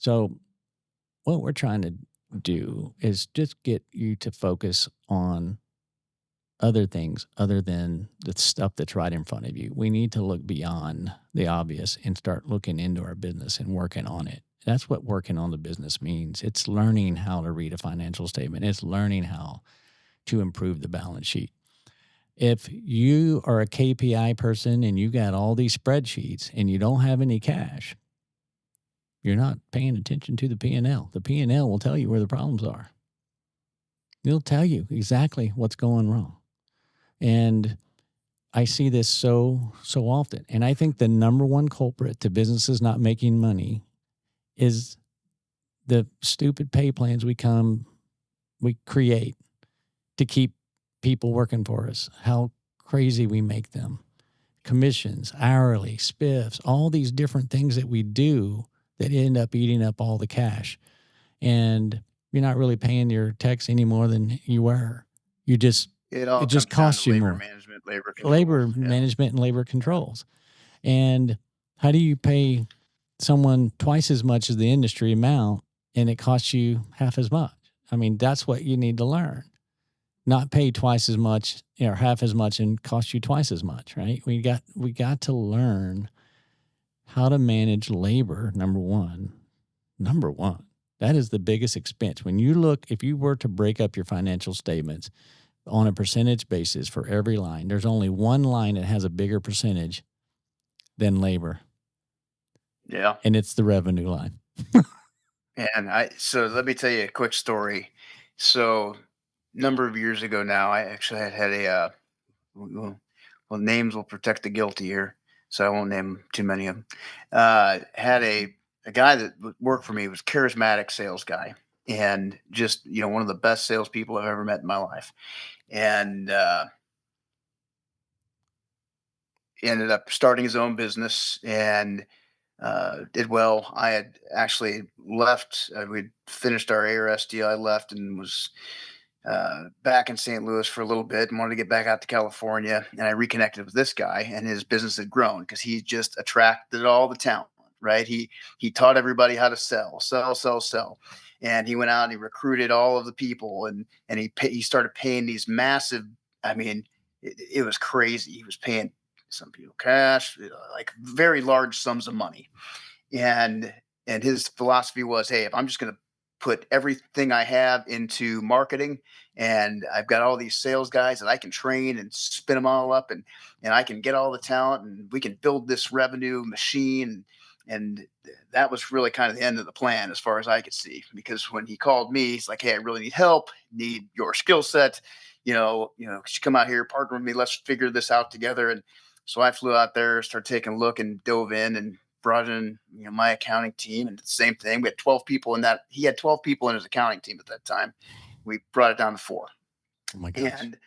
So what we're trying to do is just get you to focus on other things other than the stuff that's right in front of you. We need to look beyond the obvious and start looking into our business and working on it. That's what working on the business means. It's learning how to read a financial statement. It's learning how to improve the balance sheet. If you are a KPI person and you got all these spreadsheets and you don't have any cash, you're not paying attention to the P&L. The P&L will tell you where the problems are. It'll tell you exactly what's going wrong. And I see this so often. And I think the number one culprit to businesses not making money is the stupid pay plans we create to keep people working for us. How crazy we make them. Commissions, hourly, spiffs, all these different things that we do that end up eating up all the cash. And you're not really paying your techs any more than you were. It It all just comes down to costs you labor more. management, labor control. Labor Yeah. management and labor controls. And how do you pay someone twice as much as the industry amount and it costs you half as much? I mean, that's what you need to learn. Not pay twice as much or half as much and cost you twice as much, right? We got to learn how to manage labor, number one. Number one. That is the biggest expense. If you were to break up your financial statements on a percentage basis for every line, there's only one line that has a bigger percentage than labor, Yeah. and it's the revenue line. So let me tell you a quick story. So number of years ago now, I actually had well, names will protect the guilty here, so I won't name too many of them. Had a guy that worked for me, was charismatic sales guy, and just one of the best salespeople I've ever met in my life, and he ended up starting his own business and did well. I had actually left. We'd finished our ARS deal. I left and was back in St. Louis for a little bit and wanted to get back out to California. And I reconnected with this guy, and his business had grown because he just attracted all the talent. Right? He taught everybody how to sell. And he went out and he recruited all of the people, and he started paying these massive. I mean, it was crazy. He was paying some people cash, like very large sums of money. And his philosophy was, hey, if I'm just going to put everything I have into marketing, and I've got all these sales guys that I can train and spin them all up, and I can get all the talent, and we can build this revenue machine. And that was really kind of the end of the plan as far as I could see, because when he called me, he's like, hey, I really need help, need your skill set, could you come out here, partner with me, let's figure this out together. And so I flew out there, started taking a look, and dove in and brought in my accounting team, and the same thing. We had 12 people in that. He had 12 people in his accounting team at that time. We brought it down to 4. Oh my gosh. And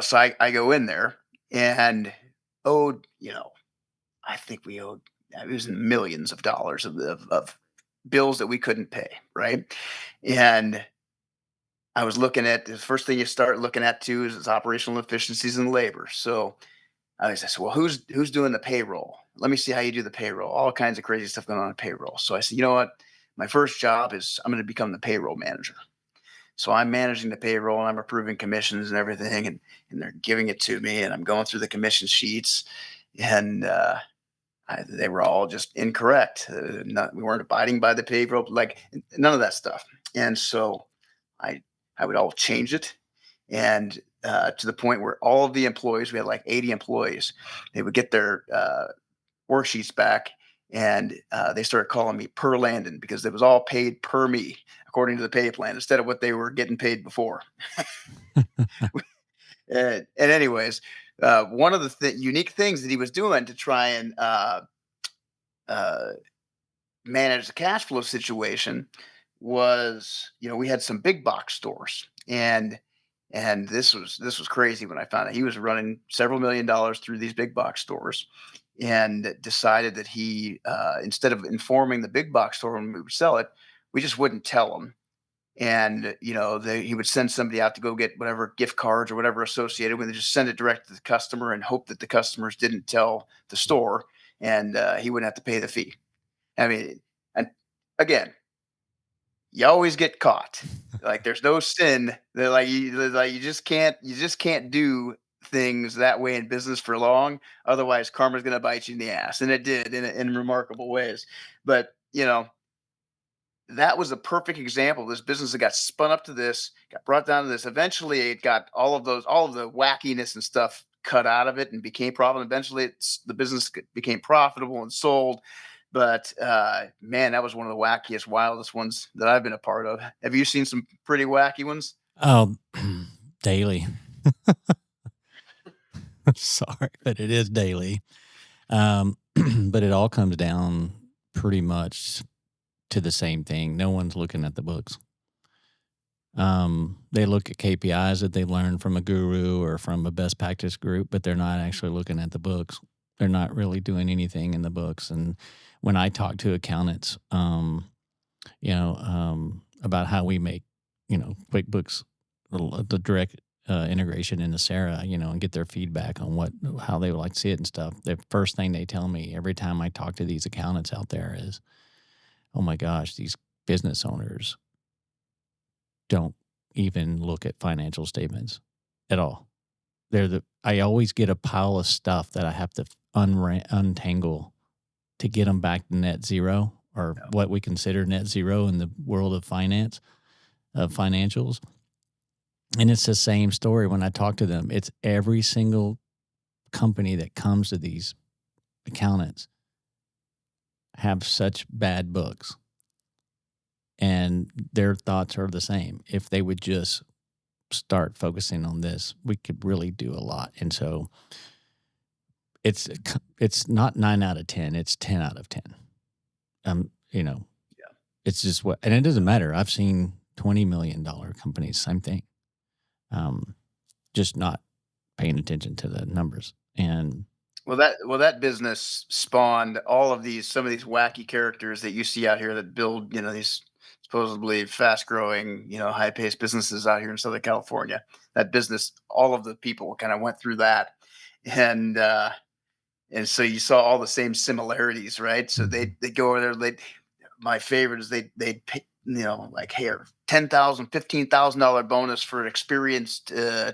so I go in there and owed, I think we owed, it was millions of dollars of bills that we couldn't pay, right? And I was looking at the first thing you start looking at too is operational efficiencies and labor. So I said, well, who's doing the payroll? Let me see how you do the payroll. All kinds of crazy stuff going on in payroll. So I said, you know what? My first job is I'm going to become the payroll manager. So I'm managing the payroll and I'm approving commissions and everything, and they're giving it to me, and I'm going through the commission sheets, and they were all just incorrect. We weren't abiding by the payroll, like none of that stuff. And so I I would all change it, and to the point where all of the employees, we had like 80 employees, they would get their worksheets back, and they started calling me per Landon because it was all paid per me according to the pay plan instead of what they were getting paid before. And anyways, one of the unique things that he was doing to try and uh, manage the cash flow situation was, we had some big box stores, and this was crazy when I found out he was running several $1 million through these big box stores, and decided that he, instead of informing the big box store when we would sell it, we just wouldn't tell them. And he would send somebody out to go get whatever gift cards or whatever associated with it, just send it direct to the customer and hope that the customers didn't tell the store, and he wouldn't have to pay the fee. I mean, And again, you always get caught. Like there's no sin. They're like you just can't do things that way in business for long. Otherwise, karma's gonna bite you in the ass, and it did in remarkable ways. But that was a perfect example. This business that got spun up to this, got brought down to this. Eventually, it got all of the wackiness and stuff cut out of it and became profitable. Eventually, the business became profitable and sold. But man, that was one of the wackiest, wildest ones that I've been a part of. Have you seen some pretty wacky ones? Oh, daily. Sorry, but it is daily. But it all comes down pretty much to the same thing. No one's looking at the books. They look at KPIs that they learned from a guru or from a best practice group, but they're not actually looking at the books. They're not really doing anything in the books. And when I talk to accountants, about how we make, QuickBooks, the direct integration into Sarah, and get their feedback on how they would like to see it and stuff. The first thing they tell me every time I talk to these accountants out there is, "Oh my gosh, these business owners don't even look at financial statements at all." I always get a pile of stuff that I have to untangle to get them back to net zero, or No. what we consider net zero in the world of financials. And it's the same story when I talk to them. It's every single company that comes to these accountants have such bad books, and their thoughts are the same. If they would just start focusing on this, we could really do a lot. And so it's not 9 out of 10, it's 10 out of 10. Um, you know, Yeah. it's just and it doesn't matter. I've seen $20 million companies, same thing. Just not paying attention to the numbers. And That business spawned all of these some of these wacky characters that you see out here that build, these supposedly fast growing, high paced businesses out here in Southern California. That business, all of the people kind of went through that. And and so you saw all the same similarities, right? So Mhm. they go over there, my favorite is they'd pay, like here, 10,000, $15,000 bonus for an experienced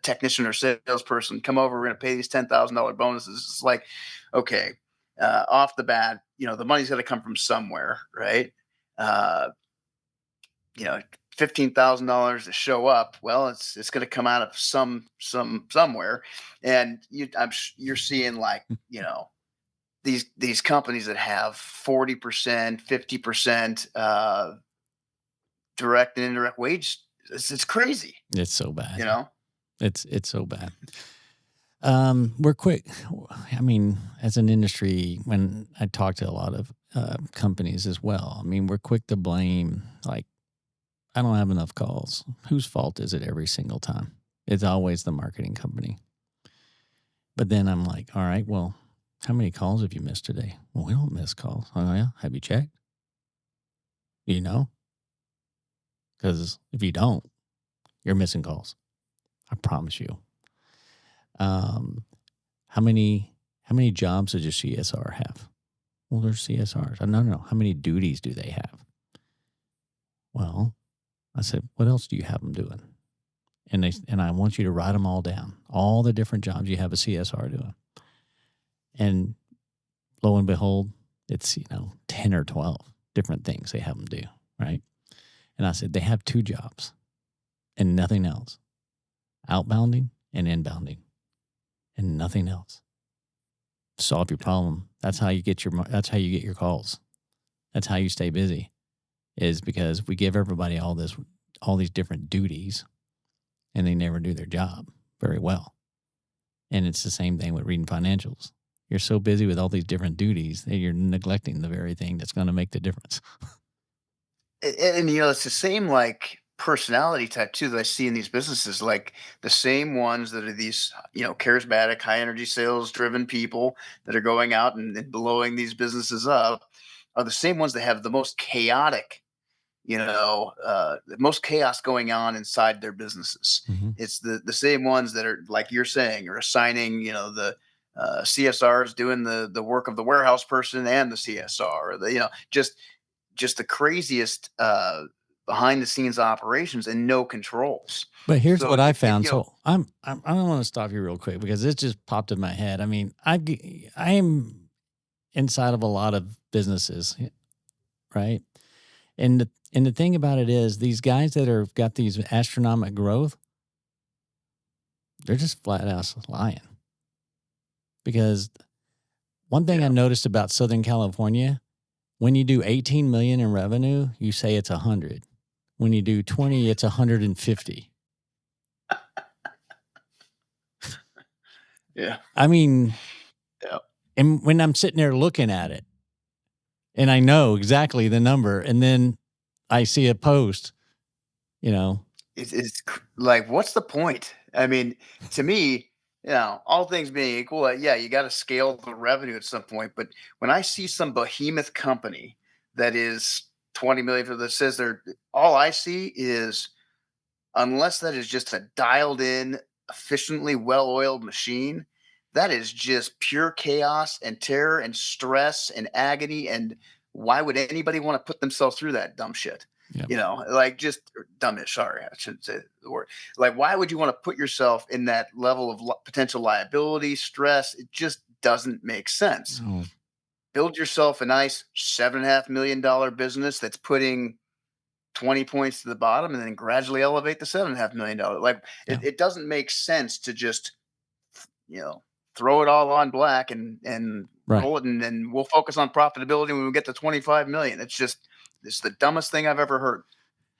technician or salesperson. Come over, we're going to pay these $10,000 bonuses. It's like, okay, off the bat, the money's got to come from somewhere, right? Uh, you know, $15,000 to show up. Well, it's going to come out of somewhere, and you're seeing like these companies that have 40%, 50% direct and indirect wage. It's crazy, It's so bad. you know. It's so bad. We're quick. I mean, as an industry, when I talk to a lot of companies as well, I mean, we're quick to blame. Like, I don't have enough calls. Whose fault is it every single time? It's always the marketing company. But then I'm like, all right, well, how many calls have you missed today? Well, we don't miss calls. Oh, yeah. Have you checked? You know? Because if you don't, you're missing calls. I promise you. Um, how many jobs does your CSR have? Well, there's CSRs. No. How many duties do they have? Well, I said, what else do you have them doing? And I want you to write them all down, all the different jobs you have a CSR doing. And lo and behold, it's 10 or 12 different things they have them do, right? And I said, they have 2 jobs and nothing else: outbounding and inbounding, and nothing else. Solve your problem. That's how you get your calls. That's how you stay busy, is because we give everybody all these different duties, and they never do their job very well. And it's the same thing with reading financials. You're so busy with all these different duties that you're neglecting the very thing that's going to make the difference. And it's the same like personality type too that I see in these businesses, like the same ones that are these, charismatic, high energy, sales driven people that are going out and blowing these businesses up are the same ones that have the most chaotic, the most chaos going on inside their businesses. Mm-hmm. It's the same ones that are like you're saying are assigning, the CSRs doing the work of the warehouse person and the CSR, just just the craziest behind the scenes operations and no controls. But here's So what I it found. So I don't want to stop you real quick because this just popped in my head. I mean, I am inside of a lot of businesses, right? And the thing about it is these guys that are got these astronomical growth, they're just flat out lying. Because one thing I yeah, noticed about Southern California, when you do 18 million in revenue, you say it's 100. When you do 20, it's 150. yeah, I mean, yeah. and when I'm sitting there looking at it and I know exactly the number, and then I see a post, you know, Like, what's the point? I mean, to me, all things being equal, yeah, you got to scale the revenue at some point. But when I see some behemoth company that is 20 million for that says they're all I see is unless that is just a dialed in, efficiently well oiled machine, that is just pure chaos and terror and stress and agony. And why would anybody want to put themselves through that dumb shit? yeah, Like just dumbish. Sorry, I shouldn't say the word. Like, why would you want to put yourself in that level of potential liability, stress? It just doesn't make sense. oh, Build yourself a nice $7.5 million business that's putting 20 points to the bottom and then gradually elevate the $7.5 million. Like yeah, it doesn't make sense to just, you know, throw it all on black and right. roll it and then we'll focus on profitability when we get to 25 million. It's the dumbest thing I've ever heard.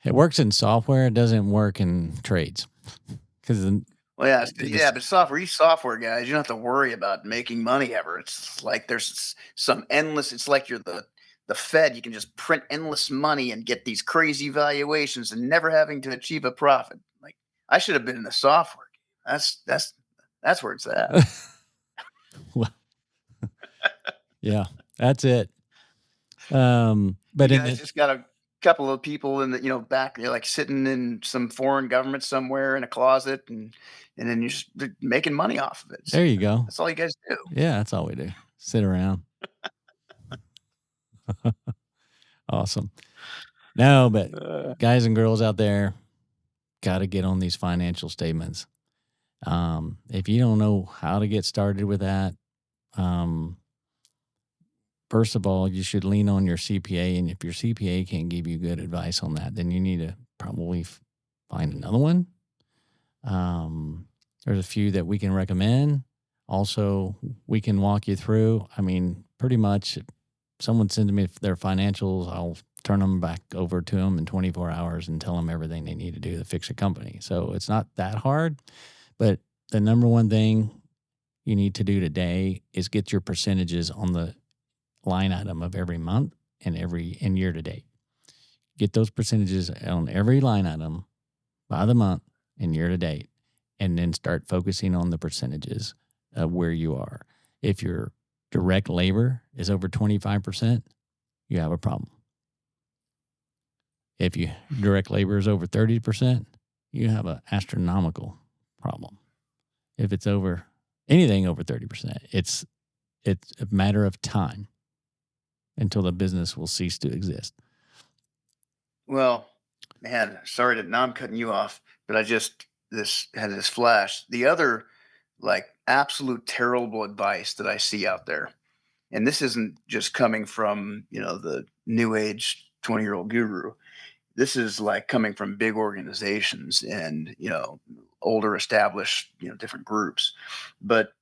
It works in software. It doesn't work in trades because Well, yeah, they yeah, just but you software guys, you don't have to worry about making money ever. It's like there's some endless. It's like you're the Fed. You can just print endless money and get these crazy valuations and never having to achieve a profit. Like I should have been in the software. That's where it's at. well, yeah, that's it. You But in guys the just got a couple of people in the back. You're like sitting in some foreign government somewhere in a closet, and then you're just making money off of it. there you go. That's all you guys do. Yeah, that's all we do. Sit around. Awesome. No, but Uh, guys and girls out there, got to get on these financial statements. If you don't know how to get started with that, um, first of all, you should lean on your CPA. And if your CPA can't give you good advice on that, then you need to probably find another one. There's a few that we can recommend. Also, we can walk you through. I mean, pretty much, if someone sends me their financials, I'll turn them back over to them in 24 hours and tell them everything they need to do to fix a company. So it's not that hard. But the number one thing you need to do today is get your percentages on the line item of every month and year to date. Get those percentages on every line item by the month and year to date, and then start focusing on the percentages of where you are. If your direct labor is over 25%, you have a problem. If your direct labor is over 30%, you have an astronomical problem. If it's over anything over 30%, it's a matter of time until the business will cease to exist. well, man, sorry to now I'm cutting you off, but I just this had this flash. The other like absolute terrible advice that I see out there, and this isn't just coming from the new age 20-year-old guru. This is like coming from big organizations and older established different groups, but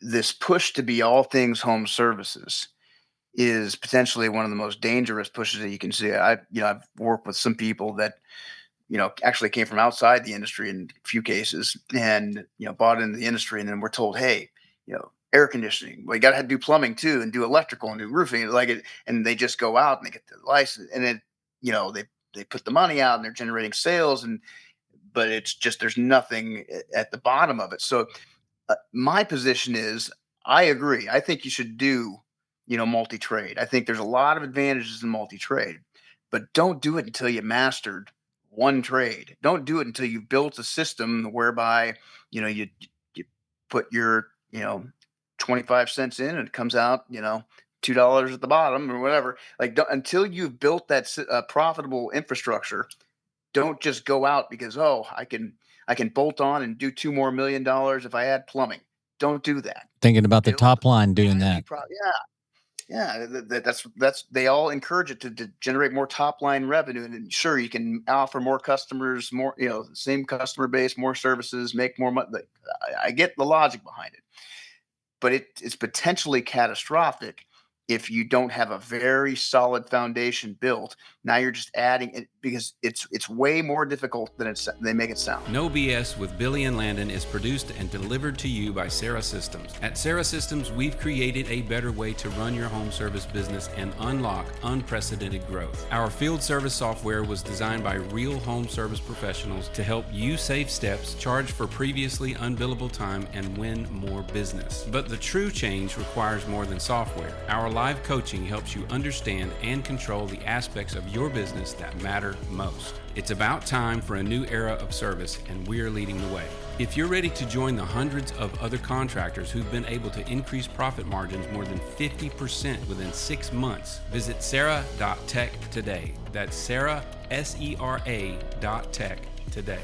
this push to be all things home services is potentially one of the most dangerous pushes that you can see. I've worked with some people that actually came from outside the industry in a few cases and bought into the industry, and then we're told, hey, air conditioning, well, you got to do plumbing too and do electrical and do roofing like it, and they just go out and they get the license, and then they put the money out and they're generating sales, and but it's just there's nothing at the bottom of it. So my position is I agree. I think you should do, multi trade. I think there's a lot of advantages in multi trade, but don't do it until you mastered one trade. Don't do it until you've built a system whereby, you put your, 25 cents in and it comes out, $2 at the bottom or whatever. Like, until you've built that profitable infrastructure, don't just go out because, oh, I can bolt on and do $2 more million if I add plumbing. Don't do that. Thinking about the Build top line doing vanity that. pro Yeah, yeah, that's they all encourage it to generate more top line revenue, and then sure, you can offer more customers, more, same customer base, more services, make more money. Like, I get the logic behind it, but it's potentially catastrophic if you don't have a very solid foundation built. Now you're just adding it because it's way more difficult than they make it sound. No BS with Billy and Landon is produced and delivered to you by Sarah Systems. At Sarah Systems, we've created a better way to run your home service business and unlock unprecedented growth. Our field service software was designed by real home service professionals to help you save steps, charge for previously unbillable time, and win more business. But the true change requires more than software. Our live coaching helps you understand and control the aspects of your business that matter most. It's about time for a new era of service, and we're leading the way. If you're ready to join the hundreds of other contractors who've been able to increase profit margins more than 50% within 6 months, visit sarah.tech today. That's Sarah, SERA.tech today.